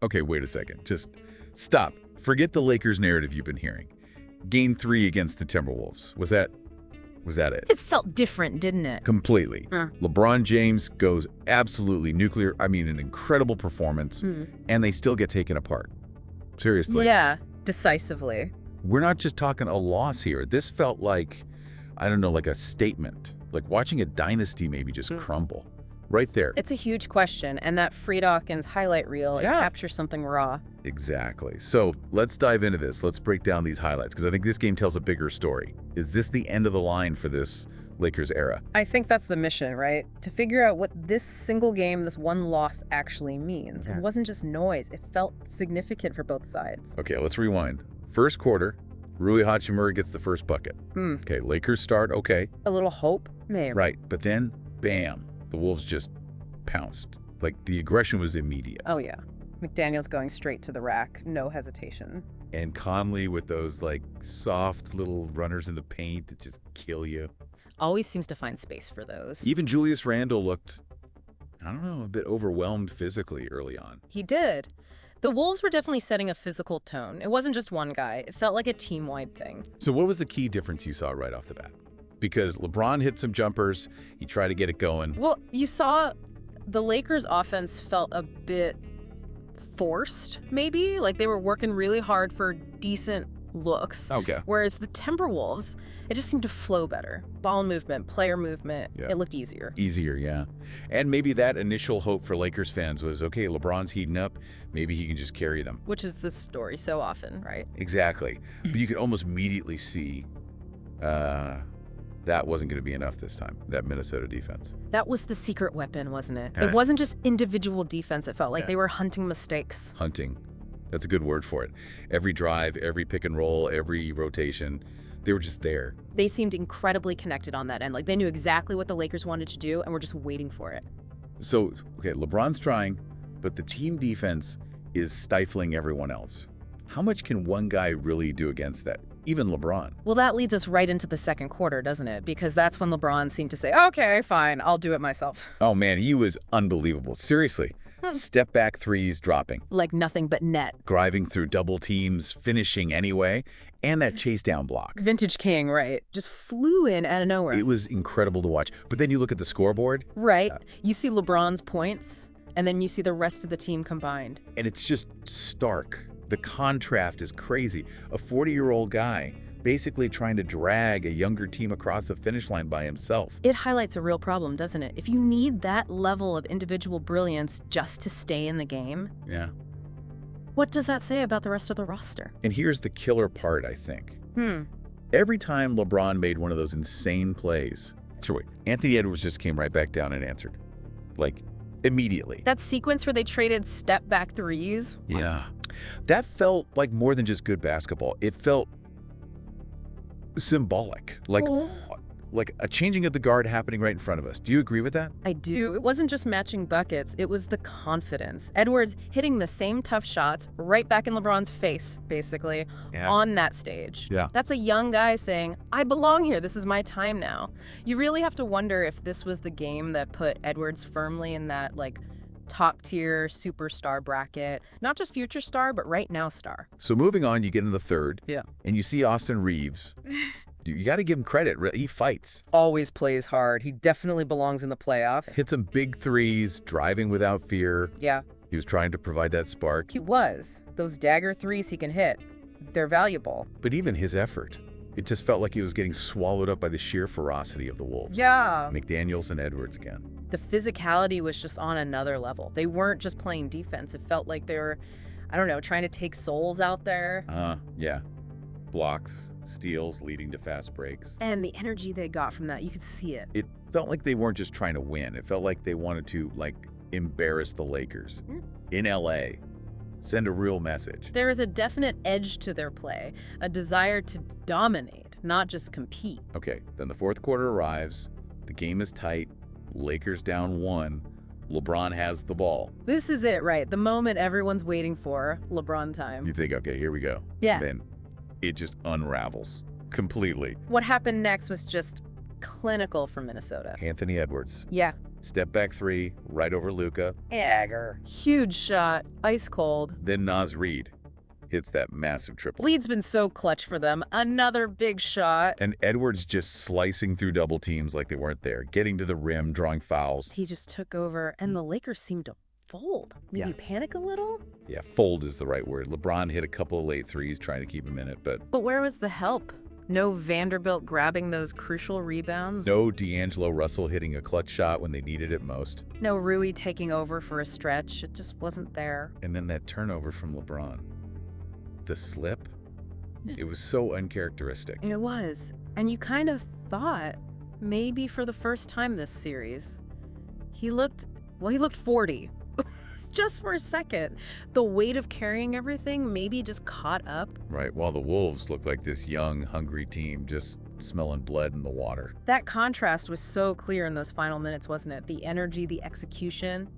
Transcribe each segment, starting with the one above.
Okay, wait a second. Just stop. Forget the Lakers narrative you've been hearing. Game 3 against the Timberwolves. Was that it? It felt different, didn't it? Completely. LeBron James goes absolutely nuclear. I mean, an incredible performance, and they still get taken apart. Seriously. Yeah, decisively. We're not just talking a loss here. This felt like, I don't know, like a statement. Like watching a dynasty maybe just crumble. Right there. It's a huge question, and that Free Dawkins highlight reel, it captures something raw. Exactly. So let's dive into this. Let's break down these highlights, because I think this game tells a bigger story. Is this the end of the line for this Lakers era? I think that's the mission, right? To figure out what this single game, this one loss actually means. It wasn't just noise. It felt significant for both sides. Okay, let's rewind. First quarter, Rui Hachimura gets the first bucket. Okay, Lakers start, okay. A little hope, maybe. Right, but then, bam, the Wolves just pounced. Like, the aggression was immediate. Oh, yeah. McDaniels going straight to the rack, no hesitation. And Conley with those, like, soft little runners in the paint that just kill you. Always seems to find space for those. Even Julius Randle looked, I don't know, a bit overwhelmed physically early on. He did. The Wolves were definitely setting a physical tone. It wasn't just one guy. It felt like a team-wide thing. So what was the key difference you saw right off the bat? Because LeBron hit some jumpers. He tried to get it going. Well, you saw the Lakers' offense felt a bit forced, maybe. Like they were working really hard for decent looks. Okay. Whereas the Timberwolves, it just seemed to flow better. Ball movement, player movement, it looked easier. Easier, yeah. And maybe that initial hope for Lakers fans was, okay, LeBron's heating up. Maybe he can just carry them. Which is the story so often, right? Exactly. But you could almost immediately see that wasn't going to be enough this time, that Minnesota defense. That was the secret weapon, wasn't it? It wasn't just individual defense. It felt like they were hunting mistakes. Hunting. That's a good word for it. Every drive, every pick and roll, every rotation, they were just there. They seemed incredibly connected on that end. Like they knew exactly what the Lakers wanted to do and were just waiting for it. So, okay, LeBron's trying, but the team defense is stifling everyone else. How much can one guy really do against that? Even LeBron. Well, that leads us right into the second quarter, doesn't it? Because that's when LeBron seemed to say, okay, fine, I'll do it myself. Oh, man, he was unbelievable. Seriously. Step back threes dropping. Like nothing but net. Driving through double teams, finishing anyway, and that chase down block. Vintage king, right? Just flew in out of nowhere. It was incredible to watch. But then you look at the scoreboard. Right. You see LeBron's points, and then you see the rest of the team combined. And it's just stark. The contrast is crazy. A 40-year-old guy basically trying to drag a younger team across the finish line by himself. It highlights a real problem, doesn't it? If you need that level of individual brilliance just to stay in the game, what does that say about the rest of the roster? And here's the killer part, I think. Every time LeBron made one of those insane plays, Anthony Edwards just came right back down and answered. Like, immediately. That sequence where they traded step-back threes? Yeah. That felt like more than just good basketball. It felt symbolic, like a changing of the guard happening right in front of us. Do you agree with that? I do. It wasn't just matching buckets, it was the confidence. Edwards hitting the same tough shots right back in LeBron's face, basically, on that stage. Yeah. That's a young guy saying, I belong here, this is my time now. You really have to wonder if this was the game that put Edwards firmly in that, like, top-tier superstar bracket. Not just future star, but right now star. So moving on, you get in the third. Yeah. And you see Austin Reeves. You got to give him credit. He fights. Always plays hard. He definitely belongs in the playoffs. Hit some big threes, driving without fear. Yeah. He was trying to provide that spark. He was. Those dagger threes he can hit, they're valuable. But even his effort, it just felt like he was getting swallowed up by the sheer ferocity of the Wolves. Yeah. McDaniels and Edwards again. The physicality was just on another level. They weren't just playing defense. It felt like they were, I don't know, trying to take souls out there. Yeah. Blocks, steals leading to fast breaks. And the energy they got from that, you could see it. It felt like they weren't just trying to win. It felt like they wanted to, like, embarrass the Lakers in LA. Send a real message. There is a definite edge to their play, a desire to dominate, not just compete. Okay, then the fourth quarter arrives. The game is tight. Lakers down 1. LeBron has the ball. This is it, right? The moment everyone's waiting for, LeBron time. You think, okay, here we go. Yeah. Then it just unravels completely. What happened next was just clinical for Minnesota. Anthony Edwards. Yeah. Step back three, right over Luka. Agger. Huge shot. Ice cold. Then Naz Reid hits that massive triple. Lead's been so clutch for them. Another big shot. And Edwards just slicing through double teams like they weren't there, getting to the rim, drawing fouls. He just took over, and the Lakers seemed to fold. Maybe panic a little? Yeah, fold is the right word. LeBron hit a couple of late threes trying to keep him in it, but where was the help? No Vanderbilt grabbing those crucial rebounds? no D'Angelo Russell hitting a clutch shot when they needed it most. No Rui taking over for a stretch. It just wasn't there. And then that turnover from LeBron. The slip? It was so uncharacteristic. It was. And you kind of thought, maybe for the first time this series, he looked 40. Just for a second. The weight of carrying everything maybe just caught up. Right, while the Wolves looked like this young, hungry team just smelling blood in the water. That contrast was so clear in those final minutes, wasn't it? The energy, the execution.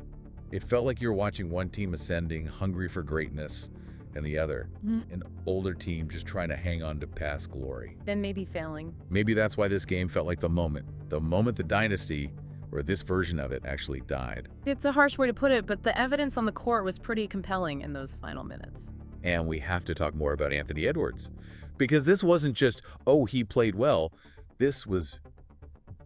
It felt like you were watching one team ascending, hungry for greatness, and the other, an older team just trying to hang on to past glory. Then maybe failing. Maybe that's why this game felt like the moment the dynasty, or this version of it, actually died. It's a harsh way to put it, but the evidence on the court was pretty compelling in those final minutes. And we have to talk more about Anthony Edwards. Because this wasn't just, oh, he played well. This was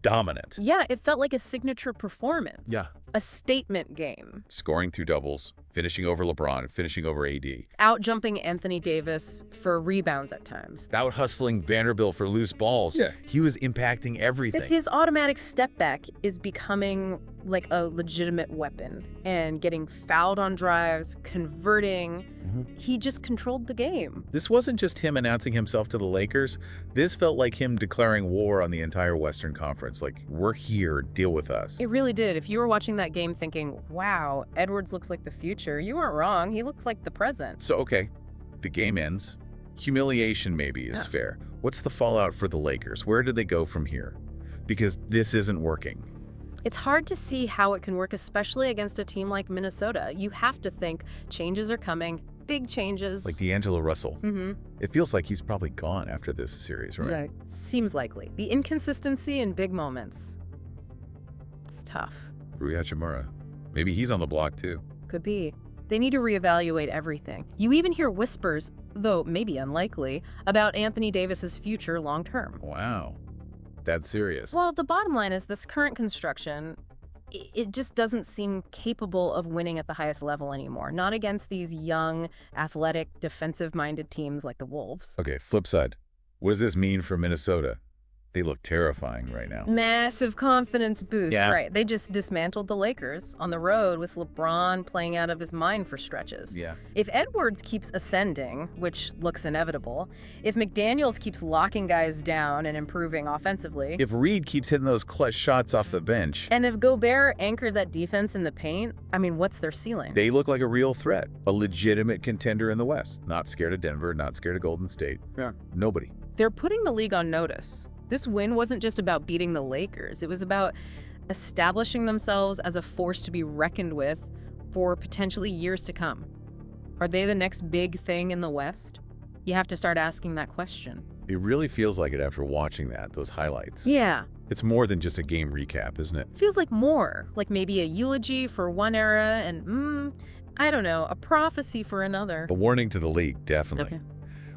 dominant. Yeah, it felt like a signature performance. Yeah. A statement game. Scoring through doubles, finishing over LeBron, finishing over AD. Out-jumping Anthony Davis for rebounds at times. Out-hustling Vanderbilt for loose balls. Yeah. He was impacting everything. His automatic step back is becoming like a legitimate weapon. And getting fouled on drives, converting. He just controlled the game. This wasn't just him announcing himself to the Lakers. This felt like him declaring war on the entire Western Conference. Like, we're here, deal with us. It really did. If you were watching that game thinking, wow, Edwards looks like the future, you weren't wrong. He looked like the present. So, okay, the game ends. Humiliation maybe is fair. What's the fallout for the Lakers? Where do they go from here? Because this isn't working. It's hard to see how it can work, especially against a team like Minnesota. You have to think changes are coming, big changes. Like D'Angelo Russell. It feels like he's probably gone after this series, right? Seems likely. The inconsistency in big moments. It's tough. Rui Hachimura. Maybe he's on the block too. Could be. They need to reevaluate everything. You even hear whispers, though maybe unlikely, about Anthony Davis's future long term. Wow. That's serious. Well, the bottom line is this current construction, it just doesn't seem capable of winning at the highest level anymore. Not against these young, athletic, defensive-minded teams like the Wolves. Okay, flip side. What does this mean for Minnesota? They look terrifying right now. Massive confidence boost, Yeah. right. They just dismantled the Lakers on the road with LeBron playing out of his mind for stretches. Yeah. If Edwards keeps ascending, which looks inevitable, if McDaniels keeps locking guys down and improving offensively, If Reid keeps hitting those clutch shots off the bench, and if Gobert anchors that defense in the paint, I mean, what's their ceiling? they look like a real threat. A legitimate contender in the West. Not scared of Denver, not scared of Golden State. Yeah. Nobody. They're putting the league on notice. This win wasn't just about beating the Lakers. It was about establishing themselves as a force to be reckoned with for potentially years to come. Are they the next big thing in the West? You have to start asking that question. It really feels like it after watching those highlights. Yeah. It's more than just a game recap, isn't it? Feels like more. Like maybe a eulogy for one era and, I don't know, a prophecy for another. A warning to the league, definitely. Okay.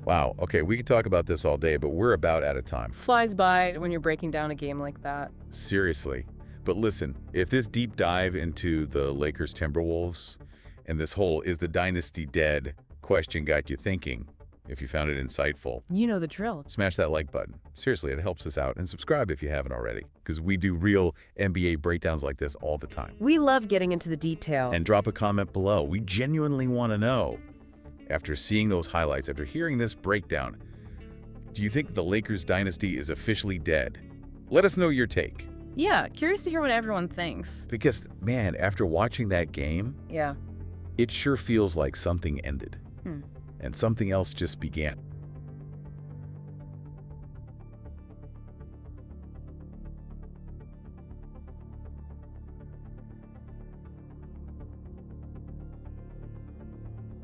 Wow, okay, we could talk about this all day, but we're about out of time. Flies by when you're breaking down a game like that. Seriously. But listen, if this deep dive into the Lakers Timberwolves and this whole "is the dynasty dead" question got you thinking, if you found it insightful, You know the drill. smash that like button. Seriously, it helps us out. And subscribe if you haven't already, because we do real NBA breakdowns like this all the time. We love getting into the detail. And drop a comment below. We genuinely want to know. After seeing those highlights, after hearing this breakdown, do you think the Lakers dynasty is officially dead? Let us know your take. Yeah, curious to hear what everyone thinks. Because, man, after watching that game, Yeah. it sure feels like something ended. And something else just began.